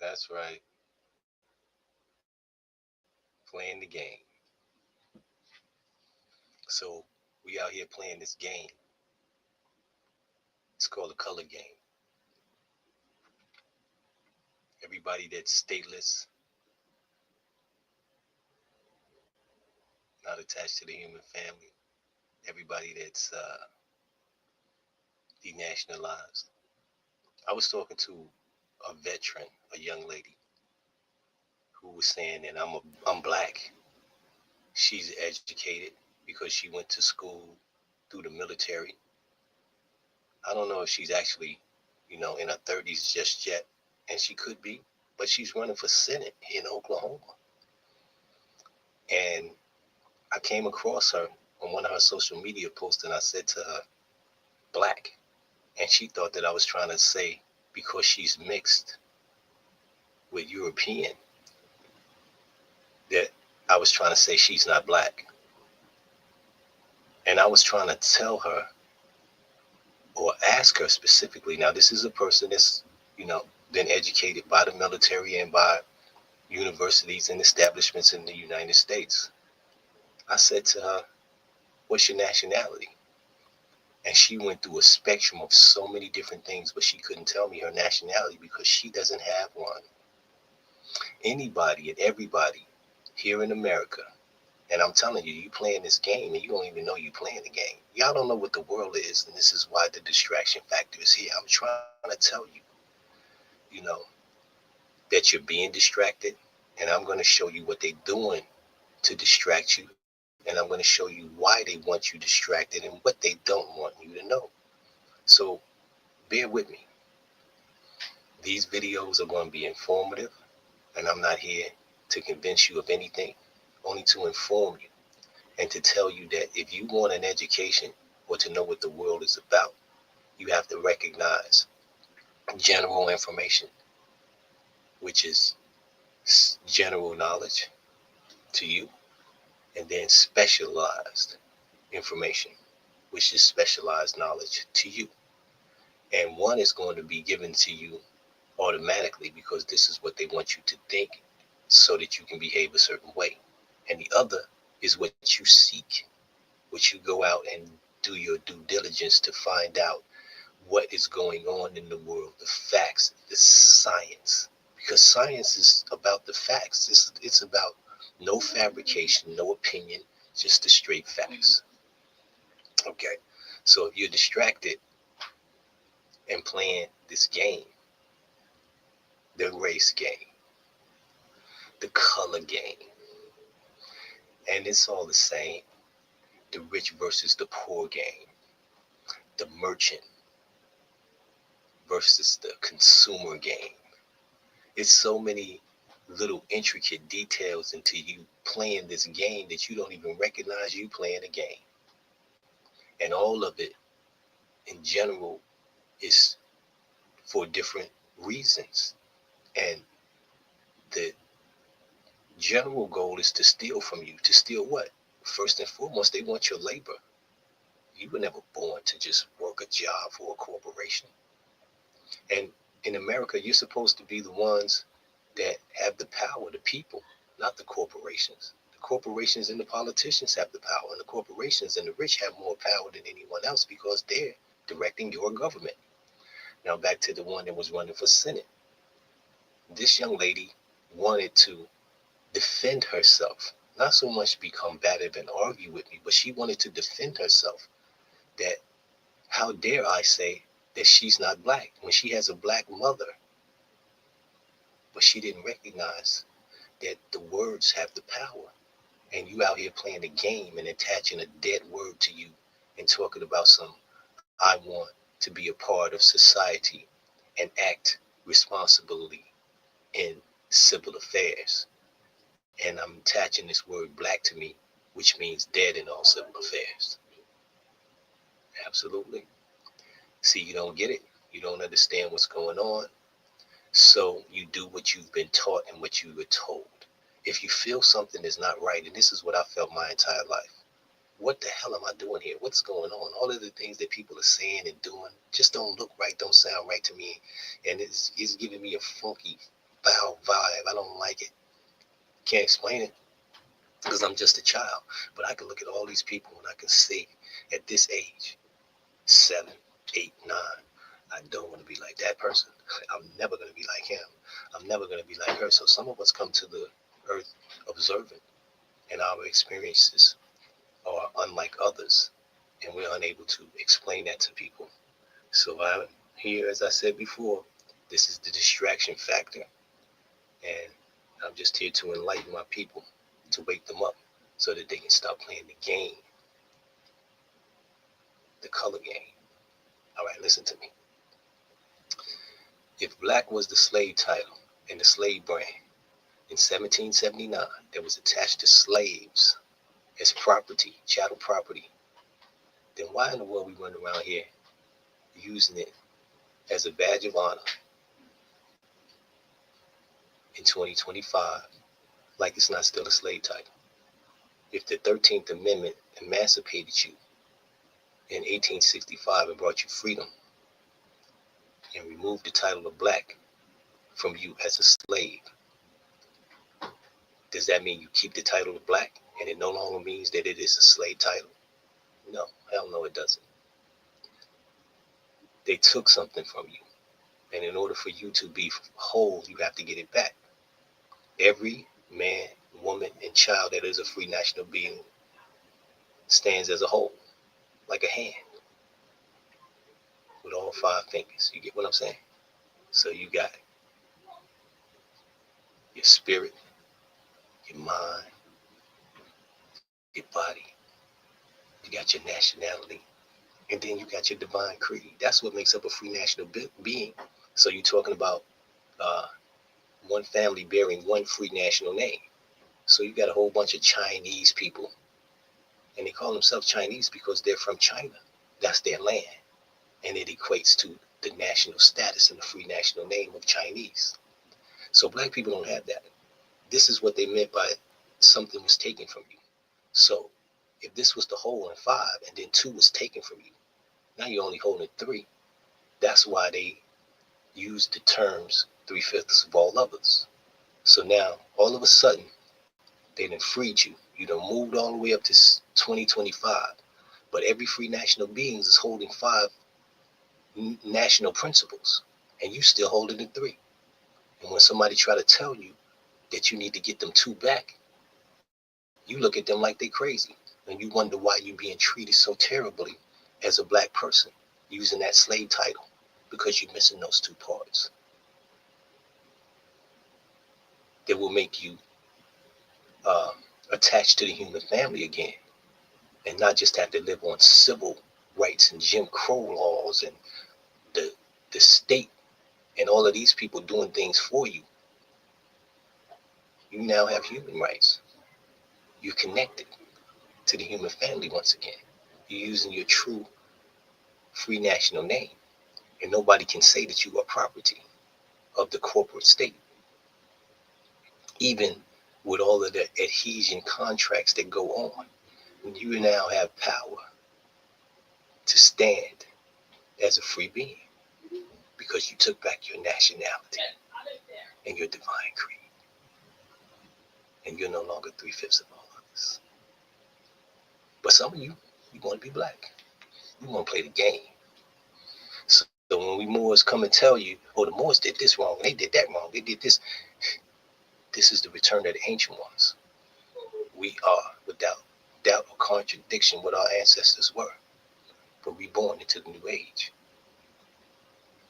That's right. Playing the game. So we out here playing this game. It's called the color game. Everybody that's stateless, not attached to the human family. Everybody that's denationalized. I was talking to a veteran, a young lady, who was saying that I'm black. She's educated because she went to school through the military. I don't know if she's actually, in her 30s just yet, and she could be, but she's running for Senate in Oklahoma. And I came across her on one of her social media posts, and I said to her, black. And she thought that I was trying to say because she's mixed with European, that I was trying to say she's not black. And I was trying to tell her or ask her specifically. Now, this is a person that's, you know, been educated by the military and by universities and establishments in the United States. I said to her, what's your nationality? And she went through a spectrum of so many different things, but she couldn't tell me her nationality because she doesn't have one. Anybody and everybody here in America, and I'm telling you, you playing this game and you don't even know you playing the game. Y'all don't know what the world is, and this is why the distraction factor is here. I'm trying to tell you, you know, that you're being distracted, and I'm going to show you what they're doing to distract you, and I'm going to show you why they want you distracted and what they don't want you to know. So bear with me. These videos are going to be informative, and I'm not here to convince you of anything, only to inform you and to tell you that if you want an education or to know what the world is about, you have to recognize general information, which is general knowledge to you, and then specialized information, which is specialized knowledge to you. And one is going to be given to you automatically because this is what they want you to think so that you can behave a certain way. And the other is what you seek, which you go out and do your due diligence to find out what is going on in the world, the facts, the science. Because science is about the facts. It's about no fabrication, no opinion, just the straight facts. Okay. So if you're distracted and playing this game, the race game, the color game, and it's all the same, the rich versus the poor game, the merchant versus the consumer game. It's so many little intricate details into you playing this game that you don't even recognize you playing a game. And all of it in general is for different reasons. And the general goal is to steal from you. To steal what? First and foremost, they want your labor. You were never born to just work a job for a corporation. And in America, you're supposed to be the ones that have the power, the people, not the corporations. The corporations and the politicians have the power, and the corporations and the rich have more power than anyone else because they're directing your government. Now, back to the one that was running for Senate. This young lady wanted to defend herself, not so much be combative and argue with me, but she wanted to defend herself. That how dare I say that she's not black when she has a black mother, but she didn't recognize that the words have the power. And you out here playing the game and attaching a dead word to you and talking about some, I want to be a part of society and act responsibly in civil affairs. And I'm attaching this word black to me, which means dead in all civil affairs. Absolutely. See, you don't get it. You don't understand what's going on. So you do what you've been taught and what you were told. If you feel something is not right, and this is what I felt my entire life, what the hell am I doing here? What's going on? All of the things that people are saying and doing just don't look right, don't sound right to me. And it's giving me a funky foul vibe. I don't like it. Can't explain it because I'm just a child. But I can look at all these people and I can see at this age, 7, 8, 9, I don't want to be like that person. I'm never going to be like him. I'm never going to be like her. So some of us come to the earth observant, and our experiences are unlike others, and we're unable to explain that to people. So I'm here, as I said before, this is the distraction factor, and I'm just here to enlighten my people, to wake them up so that they can stop playing the game, the color game. All right, listen to me. If black was the slave title and the slave brand in 1779 that was attached to slaves as property, chattel property, then why in the world we run around here using it as a badge of honor in 2025 like it's not still a slave title? If the 13th Amendment emancipated you in 1865 and brought you freedom and removed the title of black from you as a slave, does that mean you keep the title of black and it no longer means that it is a slave title? No, hell no, it doesn't. They took something from you, and in order for you to be whole, you have to get it back. Every man, woman, and child that is a free national being stands as a whole, like a hand with all 5 fingers. You get what I'm saying? So you got your spirit, your mind, your body, you got your nationality, and then you got your divine creed. That's what makes up a free national being. So you're talking about one family bearing one free national name. So you got a whole bunch of Chinese people, and they call themselves Chinese because they're from China. That's their land, and it equates to the national status and the free national name of Chinese. So black people don't have that. This is what they meant by something was taken from you. So if this was the whole in 5 and then 2 was taken from you, now you're only holding 3. That's why they use the terms 3/5 of all others. So now all of a sudden they done freed you. You done moved all the way up to 2025. But every free national being is holding 5 national principles, and you still holding the 3. And when somebody try to tell you that you need to get them 2 back, you look at them like they crazy, and you wonder why you're being treated so terribly as a black person using that slave title, because you're missing those 2 parts that will make you attached to the human family again, and not just have to live on civil rights and Jim Crow laws and the state and all of these people doing things for you. You now have human rights. You're connected to the human family once again. You're using your true free national name, and nobody can say that you are property of the corporate state, even with all of the adhesion contracts that go on. You now have power to stand as a free being because you took back your nationality and your divine creed, and you're no longer 3/5 of all others. But some of you want to be black. You want to play the game. So when we Moors come and tell you, oh, the Moors did this wrong, they did that wrong, they did this, this is the return of the ancient ones. We are, without doubt or contradiction, what our ancestors were, but reborn into the new age.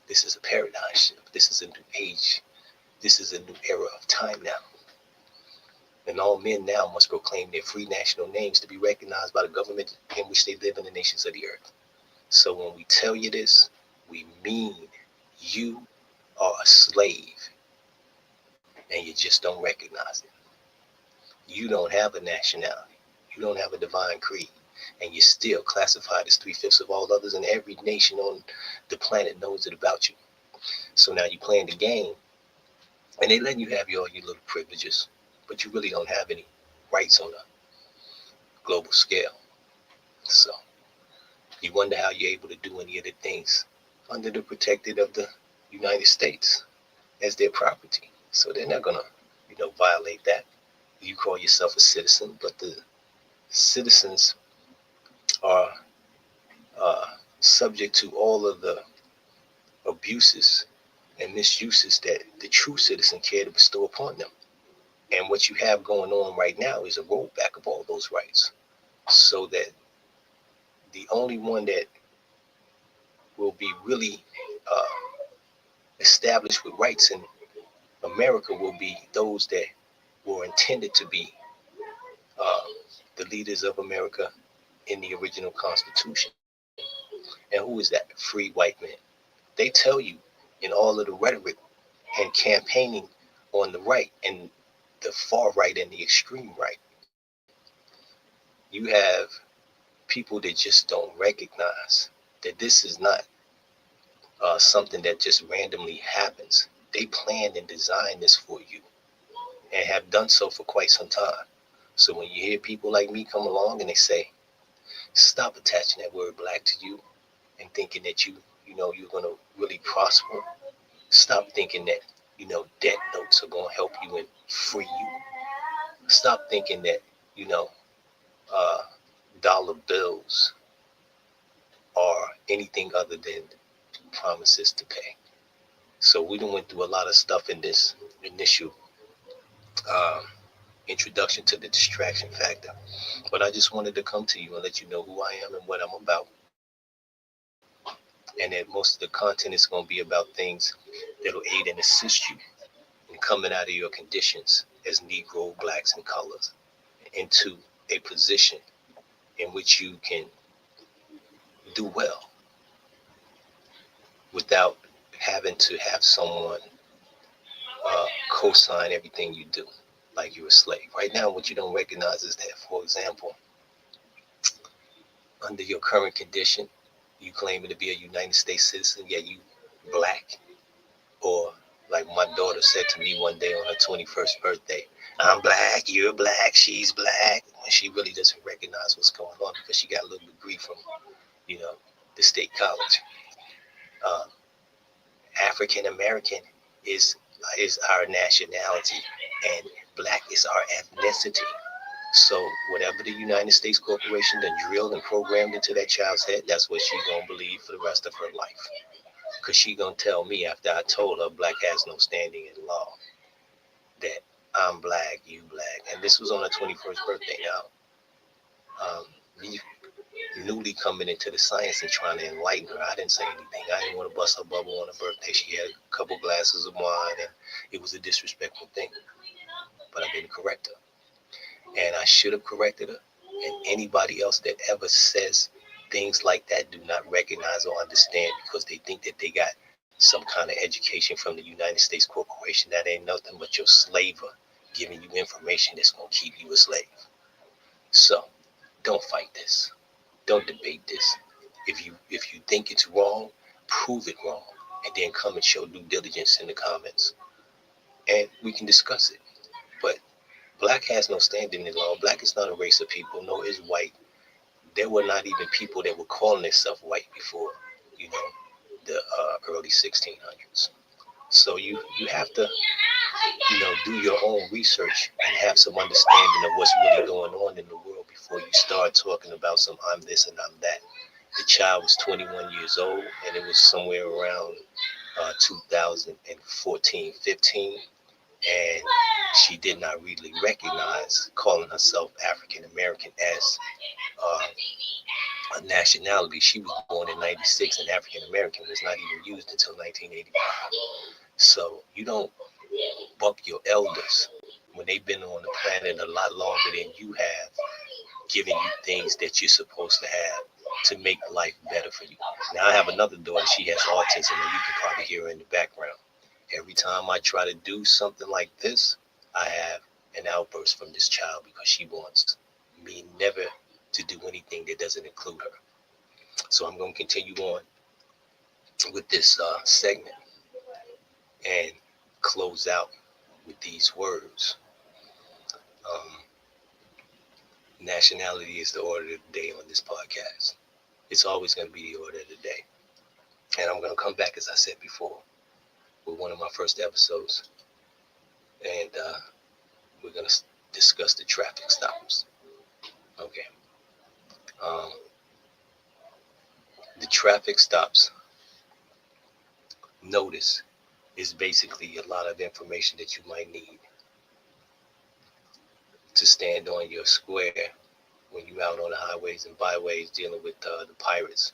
This is a paradigm shift. This is a new age. This is a new era of time now. And all men now must proclaim their free national names to be recognized by the government in which they live in the nations of the earth. So when we tell you this, we mean you are a slave and you just don't recognize it. You don't have a nationality. You don't have a divine creed. And you're still classified as 3/5 of all others, and every nation on the planet knows it about you. So now you're playing the game, and they letting you have all your little privileges, but you really don't have any rights on a global scale. So you wonder how you're able to do any of the things under the protected of the United States as their property. So they're not gonna, violate that. You call yourself a citizen, but the citizens are subject to all of the abuses and misuses that the true citizen care to bestow upon them. And what you have going on right now is a rollback of all those rights, so that the only one that will be really established with rights in America will be those that were intended to be uh, the leaders of America in the original Constitution. And who is that? Free white men. They tell you in all of the rhetoric and campaigning on the right and the far right and the extreme right, you have people that just don't recognize that this is not something that just randomly happens. They planned and designed this for you and have done so for quite some time. So when you hear people like me come along and they say, stop attaching that word black to you and thinking that you're going to really prosper. Stop thinking that, debt notes are going to help you and free you. Stop thinking that, you know, uh, dollar bills are anything other than promises to pay. So we done went through a lot of stuff in this initial um, introduction to the distraction factor. But I just wanted to come to you and let you know who I am and what I'm about. And that most of the content is going to be about things that'll aid and assist you in coming out of your conditions as Negro, blacks, and colors into a position in which you can do well without having to have someone co-sign everything you do like you're a slave. Right now, what you don't recognize is that, for example, under your current condition, you claiming to be a United States citizen, yet you black. Or like my daughter said to me one day on her 21st birthday, I'm black, you're black, she's black. When she really doesn't recognize what's going on because she got a little degree from, you know, the state college. Uh, African American is our nationality, and black is our ethnicity. So whatever the United States Corporation done drilled and programmed into that child's head, that's what she's gonna believe for the rest of her life. Cause she gonna tell me after I told her black has no standing in law that I'm black, you black, and this was on her 21st birthday. Now, me newly coming into the science and trying to enlighten her, I didn't say anything. I didn't want to bust her bubble on her birthday. She had a couple glasses of wine, and it was a disrespectful thing. But I didn't correct her, and I should have corrected her. And anybody else that ever says things like that do not recognize or understand because they think that they got some kind of education from the United States Corporation. That ain't nothing but your slaver giving you information that's going to keep you a slave. So don't fight this. Don't debate this. If you think it's wrong, prove it wrong, and then come and show due diligence in the comments, and we can discuss it. But black has no standing in law. Black is not a race of people, nor is white. There were not even people that were calling themselves white before, you know, the early 1600s. So you have to, do your own research and have some understanding of what's really going on in the world before you start talking about some I'm this and I'm that. The child was 21 years old, and it was somewhere around 2014, 15, and she did not really recognize calling herself African American as a nationality. She was born in 96, and African American was not even used until 1985. So you don't bump your elders when they've been on the planet a lot longer than you have, giving you things that you're supposed to have to make life better for you. Now I have another daughter, she has autism, and you can probably hear her in the background. Every time I try to do something like this, I have an outburst from this child because she wants me never to do anything that doesn't include her. So I'm going to continue on with this segment and close out with these words. Um, Nationality is the order of the day on this podcast. It's always going to be the order of the day. And I'm going to come back, as I said before, with one of my first episodes and we're going to discuss the traffic stops. Okay. Um, the traffic stops notice is basically a lot of information that you might need to stand on your square when you're out on the highways and byways dealing with the pirates,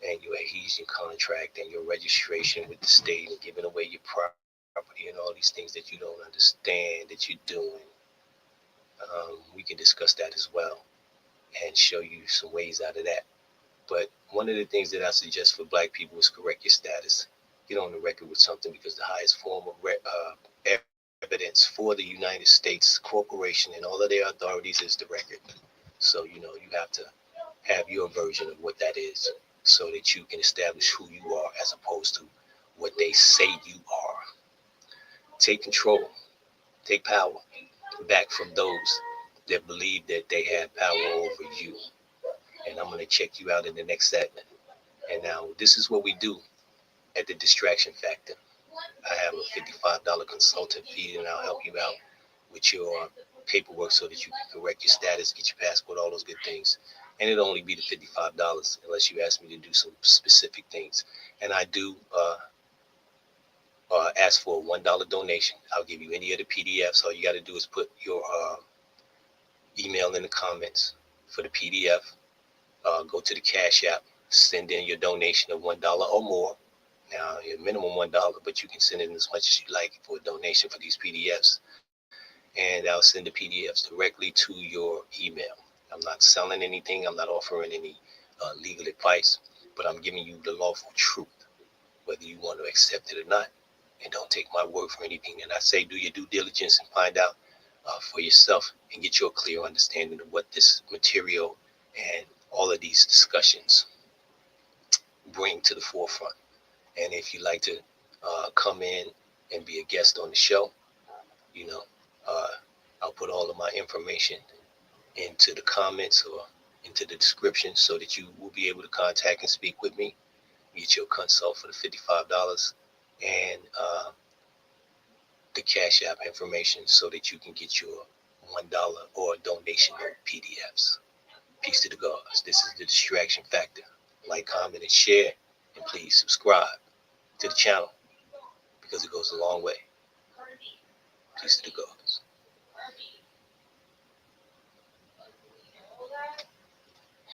and your adhesion contract and your registration with the state and giving away your property and all these things that you don't understand that you're doing. We can discuss that as well and show you some ways out of that. But one of the things that I suggest for black people is correct your status. Get on the record with something, because the highest form of evidence for the United States corporation and all of their authorities is the record. So, you have to have your version of what that is so that you can establish who you are as opposed to what they say you are. Take control, take power back from those that believe that they have power over you. And I'm going to check you out in the next segment. And now, this is what we do at the Distraction Factor. I have a $55 consultant fee, and I'll help you out with your paperwork so that you can correct your status, get your passport, all those good things. And it'll only be the $55 unless you ask me to do some specific things. And I do ask for a $1 donation. I'll give you any of the PDFs. All you got to do is put your email in the comments for the PDF. Go to the Cash App, send in your donation of $1 or more. Now, your minimum $1, but you can send in as much as you like for a donation for these PDFs. And I'll send the PDFs directly to your email. I'm not selling anything. I'm not offering any legal advice, but I'm giving you the lawful truth, whether you want to accept it or not. And don't take my word for anything. And I say do your due diligence and find out for yourself and get your clear understanding of what this material and all of these discussions bring to the forefront. And if you'd like to come in and be a guest on the show, you know, uh, I'll put all of my information into the comments or into the description so that you will be able to contact and speak with me. Get your consult for the $55 and the Cash App information so that you can get your $1 or donation of PDFs. Peace to the gods. This is the Distraction Factor. Like, comment, and share. And please subscribe to the channel because it goes a long way. Peace to the gods.